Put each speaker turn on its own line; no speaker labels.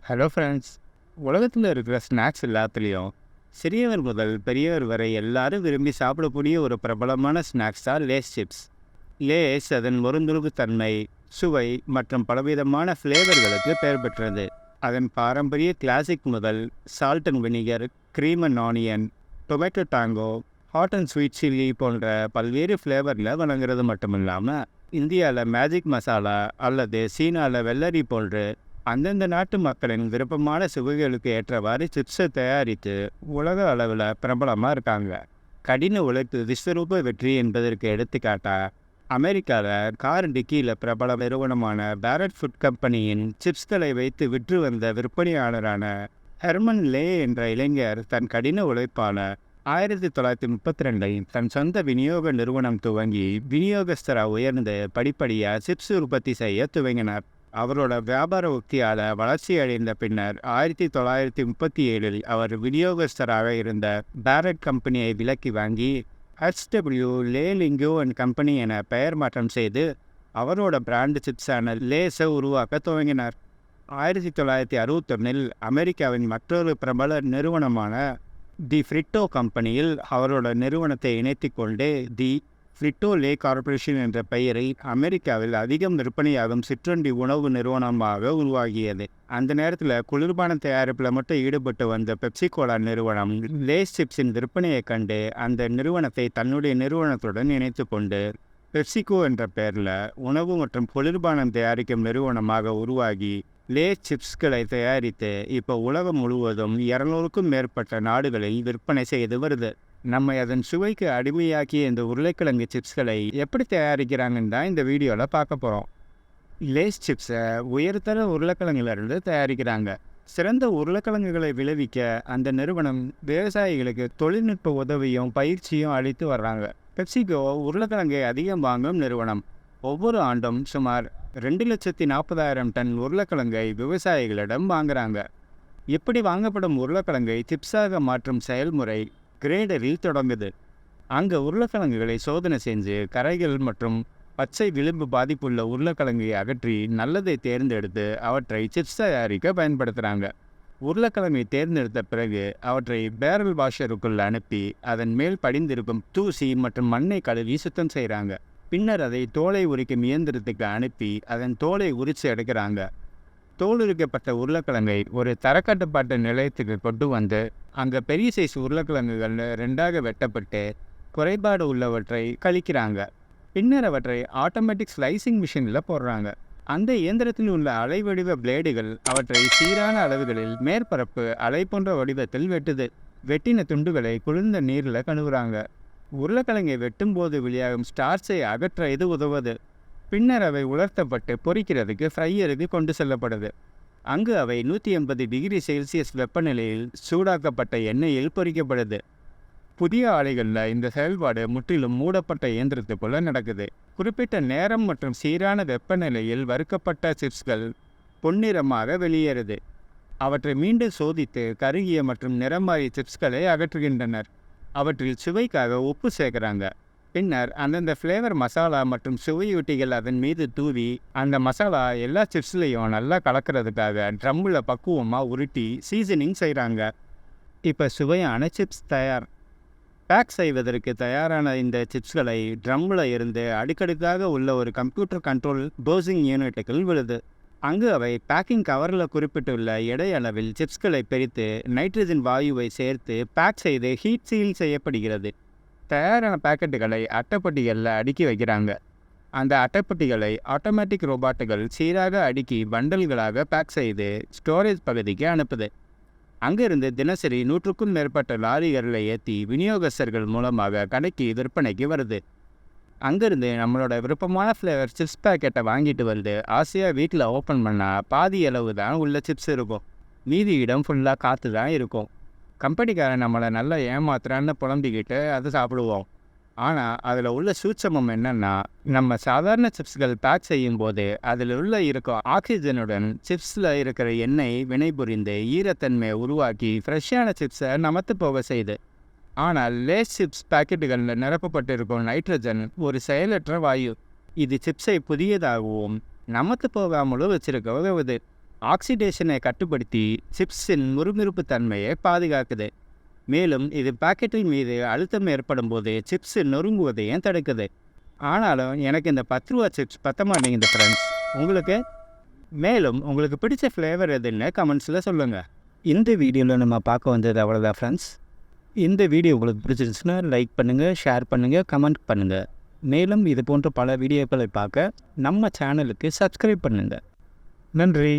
Hello friends. உலகத்தில் இருக்கிற snacks எல்லாத்துலேயும் சிறியவர் முதல் பெரியவர் வரை எல்லாரும் விரும்பி சாப்பிடக்கூடிய ஒரு பிரபலமான ஸ்நாக்ஸ் தான் லேஸ் சிப்ஸ். லேஸ் அதன் மொறுந்துருகு தன்மை, சுவை மற்றும் பலவிதமான ஃப்ளேவர்களுக்கு பெயர் பெற்றது. அதன் பாரம்பரிய கிளாசிக் முதல் salt and vinegar, cream and onion, tomato tango, hot and sweet chilli போன்ற பல்வேறு ஃப்ளேவரில் வழங்குறது மட்டும் இல்லாமல் இந்தியாவில் மேஜிக் மசாலா அல்லது சீனாவில் வெள்ளரி போன்று அந்தந்த நாட்டு மக்களின் விருப்பமான சுவைகளுக்கு ஏற்றவாறு சிப்ஸை தயாரித்து உலக அளவில் பிரபலமாக இருக்காங்க. கடின உழைப்பு விஸ்வரூப வெற்றி என்பதற்கு எடுத்துக்காட்டா அமெரிக்காவில் கார் டிக்கியில் பிரபல நிறுவனமான பேரட் ஃபுட் கம்பெனியின் சிப்ஸ்களை வைத்து விற்று வந்த விற்பனையாளரான ஹெர்மன் லே என்ற இளைஞர் தன் கடின உழைப்பான 1932 தன் சொந்த விநியோக நிறுவனம் துவங்கி விநியோகஸ்தராக உயர்ந்து படிப்படியாக சிப்ஸ் உற்பத்தி செய்ய துவங்கினார். அவரோட வியாபார உத்தியால் வளர்ச்சி அடைந்த பின்னர் 1937 அவர் விநியோகஸ்தராக இருந்த பேரட் கம்பெனியை விலக்கி வாங்கி HW லே லிங்கோ அண்ட் கம்பெனி என பெயர் மாற்றம் செய்து அவரோட பிராண்டு சிப்ஸான லேஸை உருவாக்க துவங்கினார். 1961 அமெரிக்காவின் மற்றொரு பிரபல நிறுவனமான தி ஃப்ரிட்டோ கம்பெனியில் அவரோட நிறுவனத்தை இணைத்து கொண்டு தி ஃப்ரிட்டோ லே கார்ப்பரேஷன் என்ற பெயரை அமெரிக்காவில் அதிகம் விற்பனையாகும் சிற்றுண்டி உணவு நிறுவனமாக உருவாகியது. அந்த நேரத்தில் குளிர்பான தயாரிப்பில் மட்டும் ஈடுபட்டு வந்த பெப்சிகோலா நிறுவனம் லேஸ் சிப்ஸின் விற்பனையை கண்டு அந்த நிறுவனத்தை தன்னுடைய நிறுவனத்துடன் இணைத்து கொண்டு பெப்சிகோ என்ற பெயரில் உணவு மற்றும் குளிர்பானம் தயாரிக்கும் நிறுவனமாக உருவாகி லேஸ் சிப்ஸ்களை தயாரித்து இப்போ உலகம் முழுவதும் 200க்கும் மேற்பட்ட நாடுகளில் விற்பனை செய்து வருது. நம்ம அதன் சுவைக்கு அடிமையாக்கிய இந்த உருளைக்கிழங்கு சிப்ஸ்களை எப்படி தயாரிக்கிறாங்கன்னு தான் இந்த வீடியோவில் பார்க்க போகிறோம். லேஸ் சிப்ஸை உயர்தர உருளைக்கிழங்கிலிருந்து தயாரிக்கிறாங்க. சிறந்த உருளைக்கிழங்குகளை விளைவிக்க அந்த நிறுவனம் விவசாயிகளுக்கு தொழில்நுட்ப உதவியும் பயிற்சியும் அளித்து வர்றாங்க. பெப்சிகோ உருளைக்கிழங்கை அதிகம் வாங்கும் நிறுவனம். ஒவ்வொரு ஆண்டும் சுமார் 2,40,000 டன் உருளைக்கிழங்கை விவசாயிகளிடம் வாங்குறாங்க. இப்படி வாங்கப்படும் உருளைக்கிழங்கை சிப்ஸாக மாற்றும் செயல்முறை கிரேடரில் தொடங்குது. அங்கே உருளைக்கிழங்குகளை சோதனை செஞ்சு கரைகள் மற்றும் பச்சை விளிம்பு பாதிப்புள்ள உருளைக்கிழங்கை அகற்றி நல்லதை தேர்ந்தெடுத்து அவற்றை சிப்ஸ் தயாரிக்க பயன்படுத்துகிறாங்க. உருளைக்கிழங்கை தேர்ந்தெடுத்த பிறகு அவற்றை பேரல் வாஷருக்குள் அனுப்பி அதன் மேல் படிந்திருக்கும் தூசி மற்றும் மண்ணை கழுவி சுத்தம் செய்கிறாங்க. பின்னர் அதை தோலை உரிக்கும் இயந்திரத்துக்கு அனுப்பி அதன் தோலை உரித்து எடுக்கிறாங்க. தோல் உரிக்கப்பட்ட உருளைக்கிழங்கை ஒரு தரக்கட்டுப்பாட்டு நிலையத்துக்கு கொண்டு வந்து அங்கே பெரிய சைஸ் உருளைக்கிழங்குகள் 2ஆக வெட்டப்பட்டு குறைபாடு உள்ளவற்றை கழிக்கிறாங்க. பின்னர் அவற்றை ஆட்டோமேட்டிக் ஸ்லைசிங் மிஷினில் போடுறாங்க. அந்த இயந்திரத்தில் உள்ள அலைவடிவ பிளேடுகள் அவற்றை சீரான அளவுகளில் மேற்பரப்பு அலை போன்ற வடிவத்தில் வெட்டுது. வெட்டின துண்டுகளை குளிர்ந்த நீரில் கழுவுறாங்க. உருளைக்கிழங்கை வெட்டும் போது வெளியாகும் ஸ்டார்ச்சை அகற்ற இது உதவுது. பின்னர் அவை உலர்த்தப்பட்டு பொரிக்கிறதுக்கு ஃப்ரையருக்கு கொண்டு செல்லப்படுது. அங்கு அவை 180 டிகிரி செல்சியஸ் வெப்பநிலையில் சூடாக்கப்பட்ட எண்ணெயில் பொரிக்கப்படுது. புதிய ஆலைகளில் இந்த செயல்பாடு முற்றிலும் மூடப்பட்ட இயந்திரத்துக்குள்ள நடக்குது. குறிப்பிட்ட நேரம் மற்றும் சீரான வெப்பநிலையில் வறுக்கப்பட்ட சிப்ஸ்கள் பொன்னிறமாக வெளியேறுது. அவற்றை மீண்டும் சோதித்து கருகிய மற்றும் நிறம் மாறிய சிப்ஸ்களை அகற்றுகின்றனர். அவற்றில் சுவைக்காக உப்பு சேர்க்குறாங்க. பின்னர் அந்தந்த ஃப்ளேவர் மசாலா மற்றும் சுவையூட்டிகள் அதன் மீது தூவி அந்த மசாலா எல்லா சிப்ஸ்லையும் நல்லா கலக்கிறதுக்காக ட்ரம்மில் பக்குவமாக உருட்டி சீசனிங் செய்கிறாங்க. இப்போ சுவையான சிப்ஸ் தயார். பேக் செய்வதற்கு தயாரான இந்த சிப்ஸ்களை ட்ரம்மில் இருந்து அடுக்கடுக்காக உள்ள ஒரு கம்ப்யூட்டர் கண்ட்ரோல் போசிங் யூனிட்டுகள் விழுது. அங்கு அவை பேக்கிங் கவரில் குறிப்பிட்டுள்ள எடை அளவில் சிப்ஸ்களை பிரித்து நைட்ரஜன் வாயுவை சேர்த்து பேக் செய்து ஹீட் சீல் செய்யப்படுகிறது. தயாரான பேக்கெட்டுகளை அட்டைப்பட்டிகளில் அடுக்கி வைக்கிறாங்க. அந்த அட்டைப்பட்டிகளை ஆட்டோமேட்டிக் ரோபாட்டுகள் சீராக அடுக்கி பண்டல்களாக பேக் செய்து ஸ்டோரேஜ் பகுதிக்கு அனுப்புது. அங்கிருந்து தினசரி 100க்கும் மேற்பட்ட லாரிகளில் ஏற்றி விநியோகஸ்தர்கள் மூலமாக கடைக்கு விற்பனைக்கு வருது. அங்கேருந்து நம்மளோட விருப்பமான ஃப்ளேவர் சிப்ஸ் பேக்கெட்டை வாங்கிட்டு வந்து ஆசையாக வீட்டில் ஓப்பன் பண்ணால் பாதி அளவு தான் உள்ள சிப்ஸ் இருக்கும். மீதி இடம் ஃபுல்லாக காற்று தான் இருக்கும். கம்பெனிக்காரன் நம்மளை நல்லா ஏமாத்துறான்னு புலம்பிக்கிட்டு அதை சாப்பிடுவோம். ஆனால் அதில் உள்ள சூட்சமம் என்னென்னா, நம்ம சாதாரண சிப்ஸ்கள் பேக் செய்யும் போது அதில் இருக்கும் ஆக்சிஜனுடன் சிப்ஸில் இருக்கிற எண்ணெய் வினைபுரிந்து ஈரத்தன்மையை உருவாக்கி ஃப்ரெஷ்ஷான சிப்ஸை நமத்து போக செய்யுது. ஆனால் லேஸ் சிப்ஸ் பாக்கெட்டுகளில் நிரப்பப்பட்டிருக்கும் நைட்ரஜன் ஒரு செயலற்ற வாயு. இது சிப்ஸை புதியதாகவும் நமத்து போகாமலும் வச்சிருக்க உதவுது. ஆக்சிடேஷனை கட்டுப்படுத்தி சிப்ஸின் முறுமுறுப்பு தன்மையை பாதுகாக்குது. மேலும் இது பாக்கெட்டின் மீது அழுத்தம் ஏற்படும் போது சிப்ஸ் நொறுங்குவதையும் தடுக்குது. ஆனாலும் எனக்கு இந்த 10 ரூபா சிப்ஸ் பத்த மாட்டேங்குது ஃப்ரெண்ட்ஸ். உங்களுக்கு? மேலும் உங்களுக்கு பிடிச்ச ஃப்ளேவர் எதுன்னு கமெண்ட்ஸில் சொல்லுங்கள். இந்த வீடியோவில் நம்ம பார்க்க வந்தது அவ்வளோதான் ஃப்ரெண்ட்ஸ். இந்த வீடியோ உங்களுக்கு பிடிச்சிருந்துச்சுன்னா லைக் பண்ணுங்கள், ஷேர் பண்ணுங்கள், கமெண்ட் பண்ணுங்கள். மேலும் இது போன்ற பல வீடியோக்களை பார்க்க நம்ம சேனலுக்கு சப்ஸ்கிரைப் பண்ணுங்கள். நன்றி.